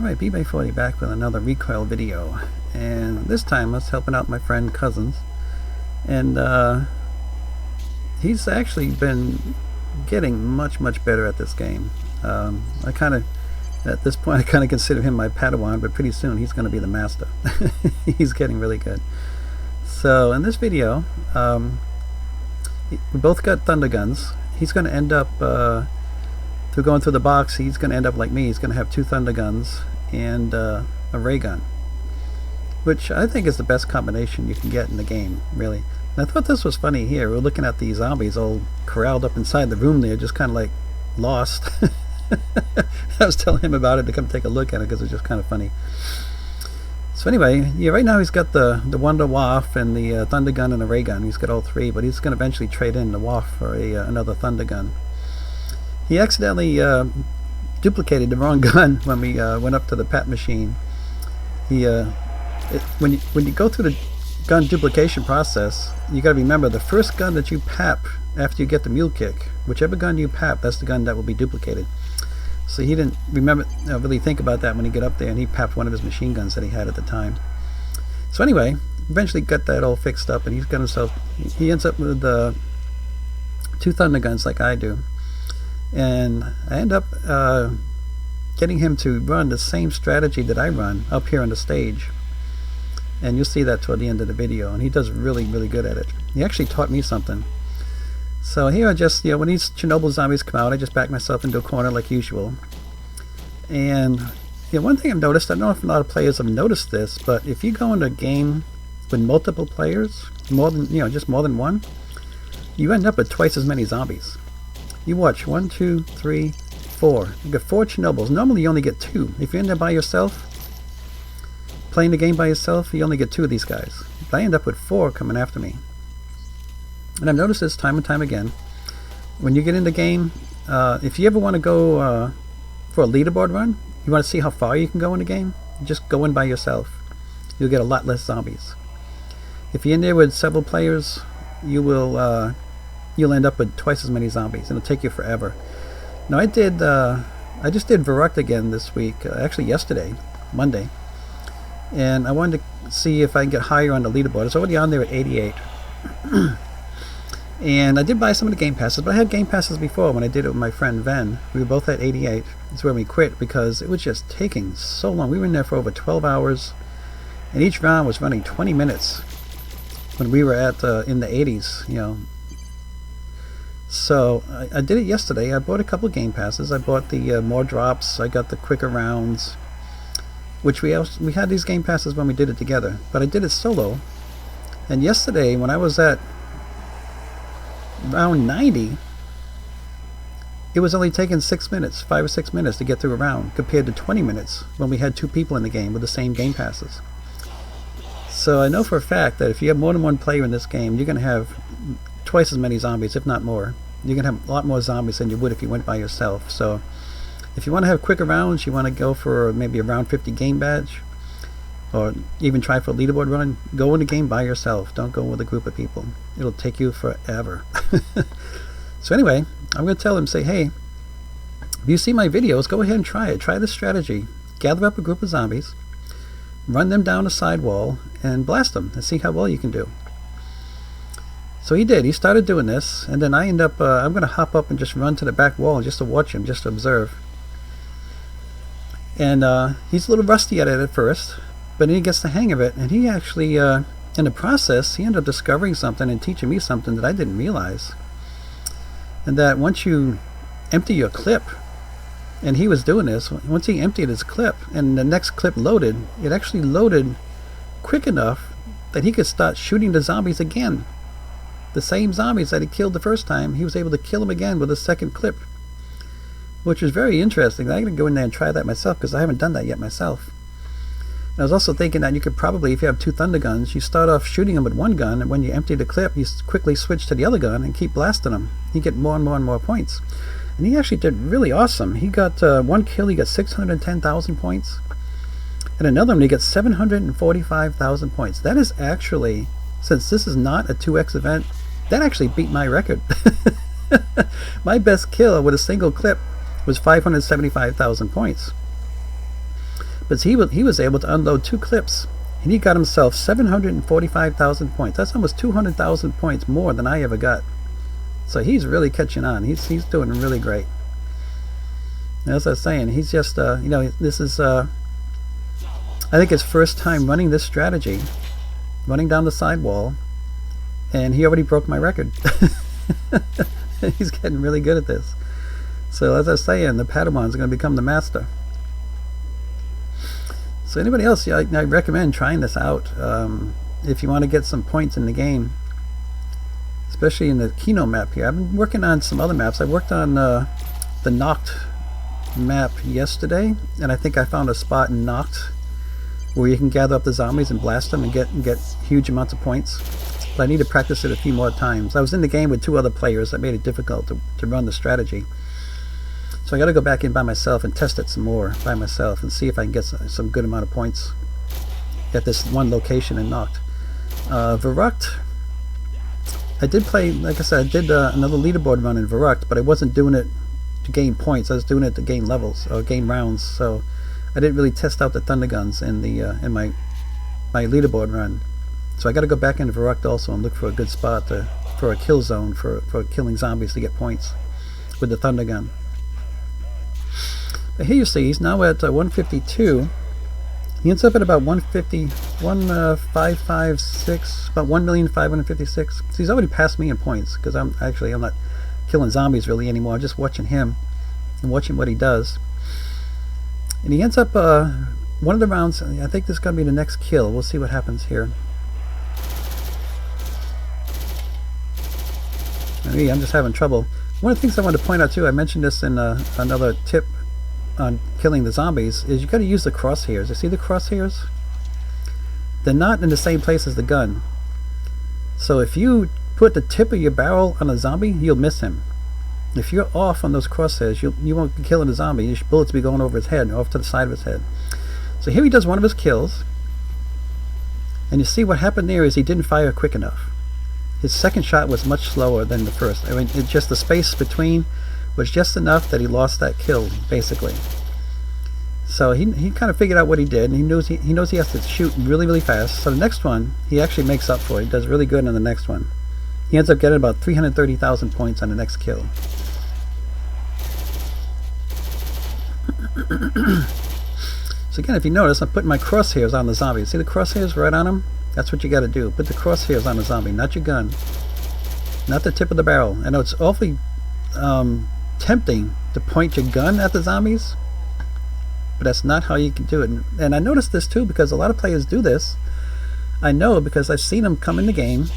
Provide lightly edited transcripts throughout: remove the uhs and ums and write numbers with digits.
Alright, B-Bay40 back with another Recoil video, and this time I was helping out my friend Cousins, and he's actually been getting much better at this game. At this point I kind of consider him my Padawan, but pretty soon he's going to be the master. He's getting really good. So in this video, we both got Thunderguns. He's going to end up through going through the box, he's going to end up like me. He's going to have 2 Thunderguns and a ray gun, which I think is the best combination you can get in the game, really. And I thought this was funny here. We're looking at these zombies all corralled up inside the room there, just kind of like lost. I was telling him about it to come take a look at it because it's just kind of funny. So anyway, yeah, right now he's got the Wonder Waff and the Thunder Gun and a ray gun. He's got all 3, but he's going to eventually trade in the Waff for another Thunder Gun. He accidentally duplicated the wrong gun when we went up to the PAP machine. When you go through the gun duplication process, you got to remember the first gun that you PAP after you get the mule kick, whichever gun you PAP, that's the gun that will be duplicated. So he didn't really think about that when he got up there, and he PAP'd one of his machine guns that he had at the time. So anyway, eventually got that all fixed up, and he's got himself. He ends up with 2 Thunder Guns like I do. And I end up getting him to run the same strategy that I run up here on the stage, and you'll see that toward the end of the video. And he does really good at it. He actually taught me something. So here I just, when these Chernobyl zombies come out, I just back myself into a corner like usual. And one thing I've noticed, I don't know if a lot of players have noticed this, but if you go into a game with multiple players, just more than one, you end up with twice as many zombies. You watch, 1, 2, 3, 4. You get 4 Chernobyls. Normally you only get 2. If you end up by yourself, playing the game by yourself, you only get 2 of these guys. But I end up with 4 coming after me. And I've noticed this time and time again. When you get in the game, if you ever want to go for a leaderboard run, you want to see how far you can go in the game, just go in by yourself. You'll get a lot less zombies. If you're in there with several players, you'll end up with twice as many zombies. It'll take you forever. Now I just did Verrucht again this week, actually yesterday, Monday, and I wanted to see if I can get higher on the leaderboard. It's already on there at 88. And I did buy some of the game passes, but I had game passes before when I did it with my friend Ven. We were both at 88. That's where we quit because it was just taking so long. We were in there for over 12 hours, and each round was running 20 minutes when we were at in the 80s, So I did it yesterday. I bought a couple of game passes. I bought the more drops. I got the quicker rounds, which we had these game passes when we did it together, but I did it solo. And yesterday when I was at round 90, it was only taking 6 minutes, 5 or 6 minutes to get through a round, compared to 20 minutes when we had 2 people in the game with the same game passes. So I know for a fact that if you have more than one player in this game, you're going to have twice as many zombies, if not more. You're going to have a lot more zombies than you would if you went by yourself. So if you want to have quicker rounds, you want to go for maybe a round 50 game badge, or even try for a leaderboard run, go in the game by yourself. Don't go with a group of people. It'll take you forever. So anyway, I'm going to tell him, say, hey, if you see my videos, go ahead and try it. Try this strategy. Gather up a group of zombies, run them down a side wall, and blast them, and see how well you can do. So he did. He started doing this, and then I end up, I'm going to hop up and just run to the back wall just to watch him, just to observe. And he's a little rusty at it at first, but then he gets the hang of it, and he actually, in the process, he ended up discovering something and teaching me something that I didn't realize. And that once you empty your clip, and he was doing this, once he emptied his clip and the next clip loaded, it actually loaded quick enough that he could start shooting the zombies again. The same zombies that he killed the first time, he was able to kill them again with a second clip, which was very interesting. I'm going to go in there and try that myself because I haven't done that yet myself. And I was also thinking that you could probably, if you have 2 Thunder Guns, you start off shooting them with one gun, and when you empty the clip, you quickly switch to the other gun and keep blasting them. You get more and more points. And he actually did really awesome. He got one kill, he got 610,000 points. And another one, he got 745,000 points. That is actually, since this is not a 2x event, that actually beat my record. My best kill with a single clip was 575,000 points. But he was able to unload 2 clips, and he got himself 745,000 points. That's almost 200,000 points more than I ever got. So he's really catching on. He's doing really great. As I was saying, he's just you know, this is I think his first time running this strategy, running down the sidewall, and he already broke my record. He's getting really good at this. So as I was saying, the Padawans are going to become the master. So anybody else, I recommend trying this out if you want to get some points in the game, especially in the Kino map here. I've been working on some other maps. I worked on the Noct map yesterday, and I think I found a spot in Noct where you can gather up the zombies and blast them and get huge amounts of points. But I need to practice it a few more times. I was in the game with 2 other players. That made it difficult to run the strategy. So I got to go back in by myself and test it some more by myself and see if I can get some good amount of points at this one location in Noct. Verrucht, I did play, like I said, I did another leaderboard run in Verrucht, but I wasn't doing it to gain points. I was doing it to gain levels or gain rounds. So I didn't really test out the Thunderguns in my leaderboard run. So I got to go back into Verrucht also and look for a good spot for a kill zone for killing zombies to get points with the Thundergun. But here you see he's now at 152. He ends up at about 150, 1,556, about 1,556,000. So he's already passed me in points because I'm not killing zombies really anymore. I'm just watching him and watching what he does. And he ends up one of the rounds. I think this is going to be the next kill. We'll see what happens here. Maybe I'm just having trouble. One of the things I want to point out too, I mentioned this in another tip on killing the zombies, is you got to use the crosshairs. You see the crosshairs? They're not in the same place as the gun. So if you put the tip of your barrel on a zombie, you'll miss him. If you're off on those crosshairs, you won't be killing the zombie. Your bullets will be going over his head, off to the side of his head. So here he does one of his kills, and you see what happened there is he didn't fire quick enough. His second shot was much slower than the first. I mean, just the space between was just enough that he lost that kill, basically. So he kind of figured out what he did, and he knows he has to shoot really, really fast. So the next one, he actually makes up for it. He does really good on the next one. He ends up getting about 330,000 points on the next kill. So again, if you notice, I'm putting my crosshairs on the zombie. See the crosshairs right on him? That's what you got to do. Put the crosshairs on the zombie, not your gun, not the tip of the barrel. I know it's awfully tempting to point your gun at the zombies, but that's not how you can do it. And I noticed this too because a lot of players do this. I know because I've seen them come in the game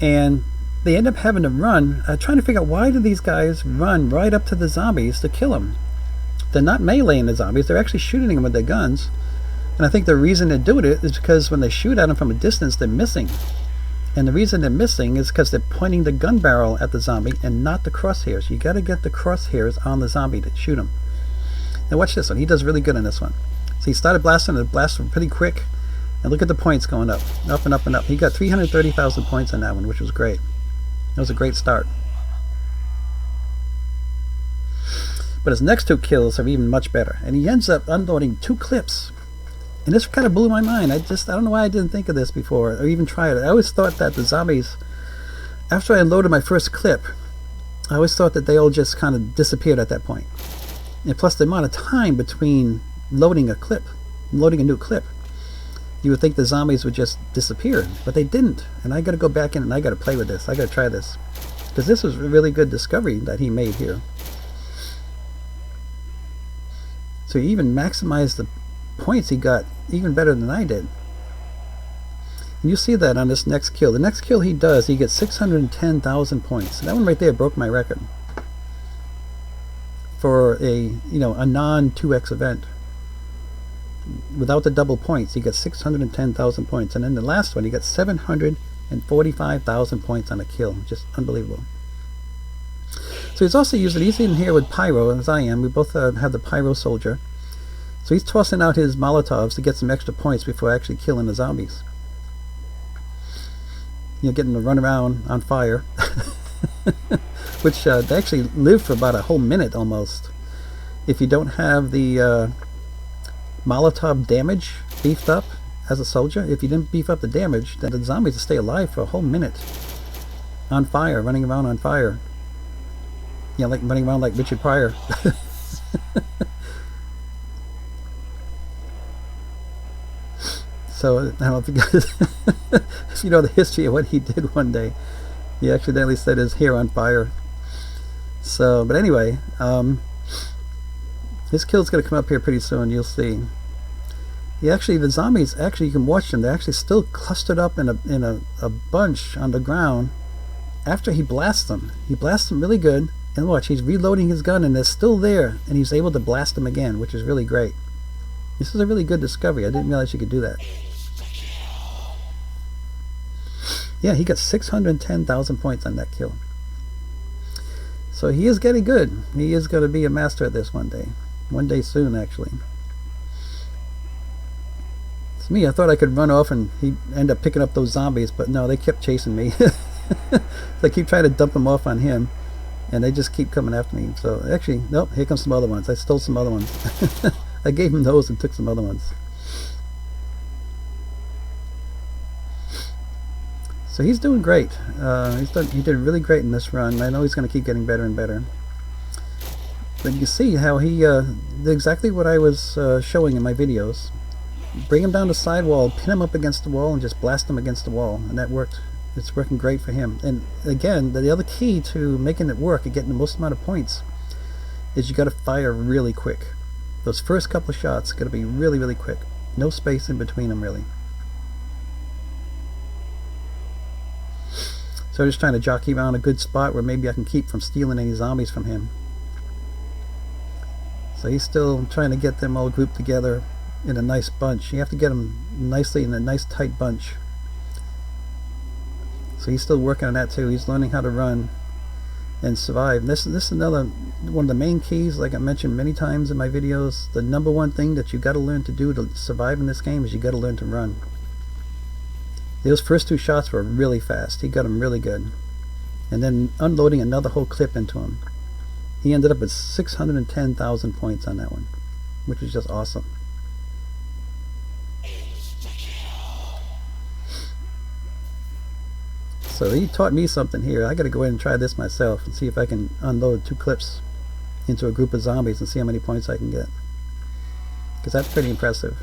and they end up having to run, trying to figure out why do these guys run right up to the zombies to kill them. They're not meleeing the zombies, they're actually shooting them with their guns. And I think the reason they're doing it is because when they shoot at them from a distance, they're missing. And the reason they're missing is because they're pointing the gun barrel at the zombie and not the crosshairs. You got to get the crosshairs on the zombie to shoot him. Now watch this one. He does really good on this one. So he started blasting, and it blasted pretty quick. And look at the points going up and up and up. He got 330,000 points on that one, which was great. That was a great start. But his next 2 kills are even much better. And he ends up unloading 2 clips. And this kind of blew my mind. I don't know why I didn't think of this before or even try it. I always thought that the zombies, after I unloaded my first clip, I always thought that they all just kind of disappeared at that point. And plus the amount of time between loading a new clip, you would think the zombies would just disappear, but they didn't. And I got to go back in and I got to play with this. I got to try this because this was a really good discovery that he made here. So he even maximized the points he got even better than I did. And you see that on this next kill. The next kill he does, he gets 610,000 points. That one right there broke my record for a non 2x event. Without the double points, he gets 610,000 points. And then the last one, he got 745,000 points on a kill. Just unbelievable. So he's also using, he's in here with Pyro, as I am. We both have the Pyro Soldier. So he's tossing out his Molotovs to get some extra points before actually killing the zombies. Getting to run around on fire. Which they actually live for about a whole minute almost. If you don't have the Molotov damage beefed up as a soldier. If you didn't beef up the damage, then the zombies would stay alive for a whole minute. On fire, running around on fire. Yeah, like running around like Richard Pryor. So, I don't know if you guys, if you know the history of what he did one day. He accidentally set his hair on fire. So, but anyway, his kill's going to come up here pretty soon, you'll see. He actually, the zombies, actually you can watch them, they're actually still clustered up in a bunch on the ground after he blasts them. He blasts them really good, and watch, he's reloading his gun and they're still there, and he's able to blast them again, which is really great. This is a really good discovery. I didn't realize you could do that. Yeah, he got 610,000 points on that kill. So he is getting good. He is going to be a master at this one day. One day soon, actually. It's me. I thought I could run off and he'd end up picking up those zombies, but no, they kept chasing me. So I keep trying to dump them off on him, and they just keep coming after me. So actually, nope, here comes some other ones. I stole some other ones. I gave him those and took some other ones. So he's doing great. He did really great in this run. I know he's going to keep getting better and better. But you see how he did exactly what I was showing in my videos. Bring him down the sidewall, pin him up against the wall, and just blast him against the wall. And that worked. It's working great for him. And again, the other key to making it work and getting the most amount of points is you got to fire really quick. Those first couple of shots got to be really, really quick. No space in between them, really. So I'm just trying to jockey around a good spot where maybe I can keep from stealing any zombies from him. So he's still trying to get them all grouped together in a nice bunch. You have to get them nicely in a nice tight bunch. So he's still working on that too. He's learning how to run and survive. This is another one of the main keys, like I mentioned many times in my videos. The number one thing that you got to learn to do to survive in this game is you got to learn to run. Those first two shots were really fast. He got them really good. And then unloading another whole clip into him. He ended up with 610,000 points on that one, which is just awesome. So he taught me something here. I got to go ahead and try this myself and see if I can unload 2 clips into a group of zombies and see how many points I can get. Because that's pretty impressive.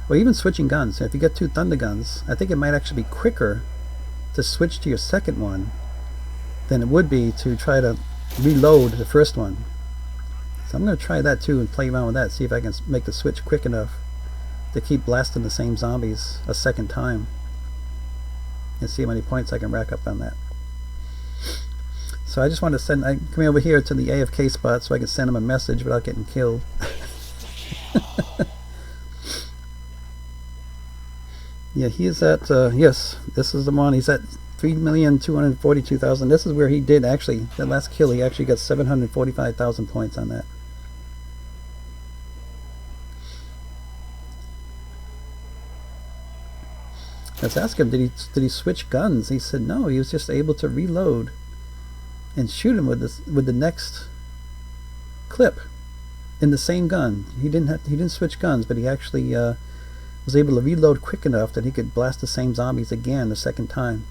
Or even switching guns. If you get 2 Thunderguns, I think it might actually be quicker to switch to your second one than it would be to try to reload the first one. So I'm going to try that too and play around with that, see if I can make the switch quick enough to keep blasting the same zombies a second time and see how many points I can rack up on that. So I just want to come over here to the AFK spot so I can send him a message without getting killed. Yeah, he is at, yes, this is the one. He's at 3,242,000. This is where he did actually, that last kill, he actually got 745,000 points on that. Let's ask him, did he switch guns? He said no, he was just able to reload and shoot him with the next clip in the same gun. He didn't switch guns, but he actually was able to reload quick enough that he could blast the same zombies again the second time.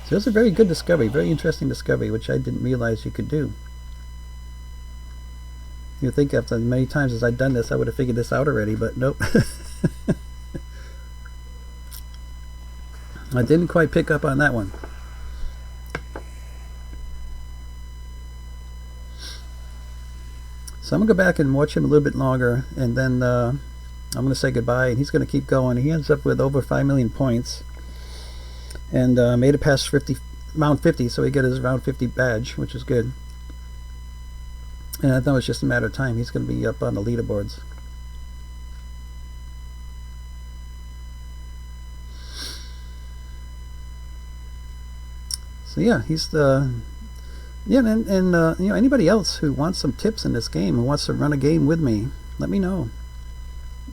So it was a very good discovery, very interesting discovery, which I didn't realize you could do. You'd think after as many times as I'd done this, I would have figured this out already, but nope. I didn't quite pick up on that one. So I'm going to go back and watch him a little bit longer, and then I'm going to say goodbye, and he's going to keep going. He ends up with over 5 million points, and made it past round 50, so he got his round 50 badge, which is good. And I thought it's just a matter of time. He's going to be up on the leaderboards. So yeah, he's the... Yeah, and you know, anybody else who wants some tips in this game and wants to run a game with me, let me know.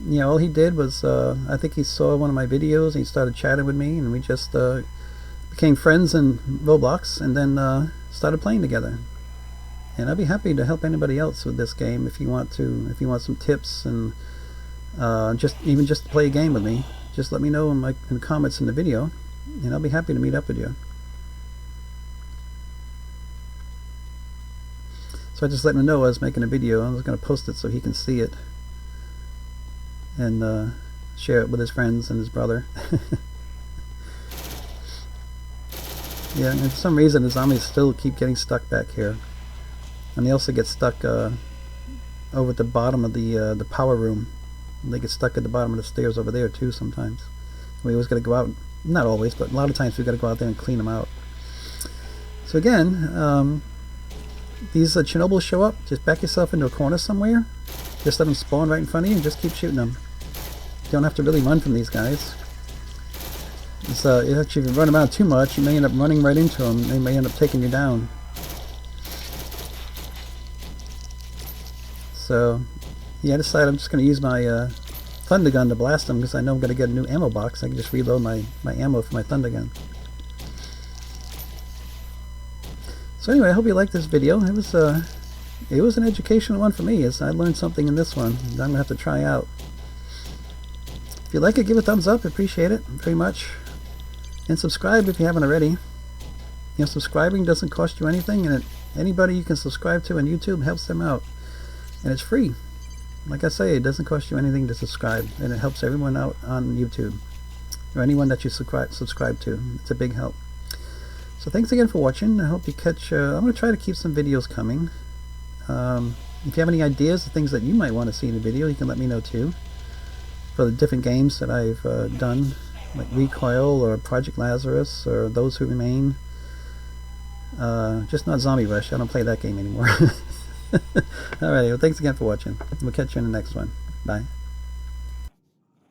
You know, all he did was, I think he saw one of my videos and he started chatting with me, and we just became friends in Roblox, and then started playing together. and I'll be happy to help anybody else with this game if you want some tips and just to play a game with me. Just let me know in the comments in the video, and I'll be happy to meet up with you. So I just let him know I was making a video. I was going to post it so he can see it and share it with his friends and his brother. Yeah, and for some reason the zombies still keep getting stuck back here, and they also get stuck over at the bottom of the power room. They get stuck at the bottom of the stairs over there too sometimes. We always got to go out, not always, but a lot of times we got to go out there and clean them out. So again, these Chernobyls show up, just back yourself into a corner somewhere, just let them spawn right in front of you and just keep shooting them. You don't have to really run from these guys. If you run around too much, you may end up running right into them. They may end up taking you down. So yeah, I decided I'm just going to use my Thundergun to blast them, because I know I'm going to get a new ammo box. I can just reload my ammo for my Thundergun. So anyway, I hope you liked this video. It was an educational one for me, as I learned something in this one that I'm going to have to try out. If you like it, give it a thumbs up. I appreciate it very much. And subscribe if you haven't already. You know, subscribing doesn't cost you anything, and anybody you can subscribe to on YouTube helps them out. And it's free. Like I say, it doesn't cost you anything to subscribe, and it helps everyone out on YouTube, or anyone that you subscribe to. It's a big help. So thanks again for watching. I hope you catch... I'm going to try to keep some videos coming. If you have any ideas of things that you might want to see in the video, you can let me know too, for the different games that I've done, like Recoil or Project Lazarus or Those Who Remain. Just not Zombie Rush. I don't play that game anymore. Alright, well, thanks again for watching. We'll catch you in the next one. Bye.